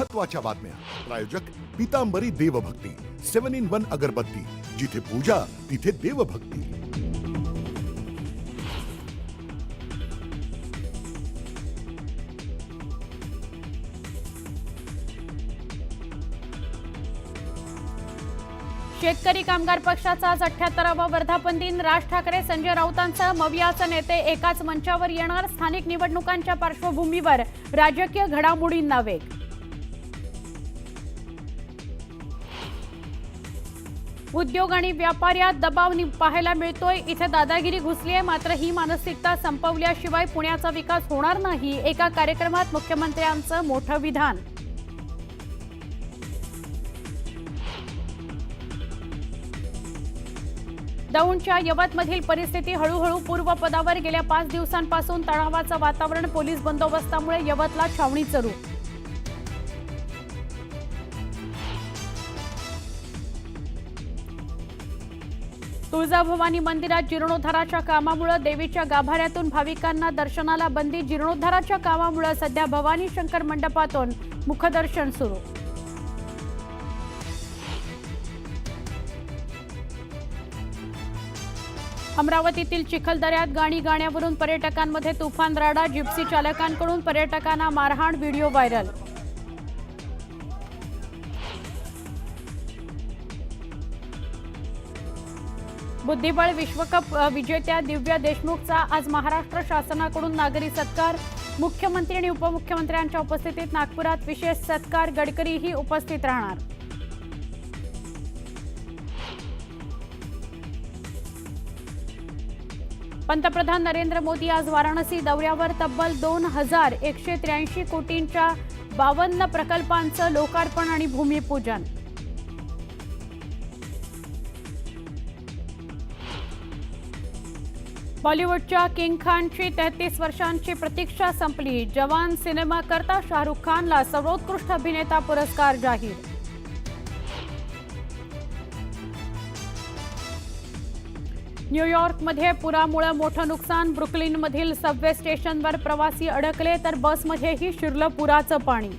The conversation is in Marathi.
महत्त्वाच्या बातम्या. प्रायोजक पीतांबरी देवभक्ती 7-in-1 अगरबत्ती. जिथे पूजा तिथे देवभक्ती. शेतकरी कामगार पक्षाचा आज 78वा वर्धापन दिन. राज ठाकरे, संजय राऊतांसह मवियाचे नेते एकाच मंचावर येणार. स्थानिक निवडणुकांच्या पार्श्वभूमीवर राजकीय घडामोडींना वेग. उद्योग आणि व्यापाऱ्यात दबाव पाहायला मिळतोय. इथे दादागिरी घुसली आहे, मात्र ही मानसिकता संपवल्याशिवाय पुण्याचा विकास होणार नाही. एका कार्यक्रमात मुख्यमंत्र्यांचं मोठं विधान. दौंडच्या यवतमधील परिस्थिती हळूहळू पूर्वपदावर. गेल्या 5 दिवसांपासून तणावाचं वातावरण. पोलीस बंदोबस्तामुळे यवतला छावणीचं रूप. तुळजाभवानी मंदिरात जीर्णोद्धाराच्या कामामुळे देवीच्या गाभाऱ्यातून भाविकांना दर्शनाला बंदी. जीर्णोद्धाराच्या कामामुळे सध्या भवानी शंकर मंडपातून मुखदर्शन सुरू. अमरावतीतील चिखलदऱ्यात गाणी गाण्यावरून पर्यटकांमध्ये तुफान राडा. जिप्सी चालकांकडून पर्यटकांना मारहाण. Video viral. बुद्धिबळ विश्वकप विजेत्या दिव्या देशमुखचा आज महाराष्ट्र शासनाकडून नागरी सत्कार. मुख्यमंत्री आणि उपमुख्यमंत्र्यांच्या उपस्थितीत नागपुरात विशेष सत्कार. गडकरीही उपस्थित राहणार. पंतप्रधान नरेंद्र मोदी आज वाराणसी दौऱ्यावर. तब्बल 2183 कोटींच्या 52 प्रकल्पांचं लोकार्पण आणि भूमिपूजन. बॉलिवूडच्या किंग खानची 33 वर्षांची प्रतीक्षा संपली. जवान सिनेमाकरता शाहरुख खानला सर्वोत्कृष्ट अभिनेता पुरस्कार जाहीर. न्यूयॉर्कमध्ये पुरामुळे मोठं नुकसान. ब्रुकलिनमधील सबवे स्टेशनवर प्रवासी अडकले तर बसमध्येही शिरलं पुराचं पाणी.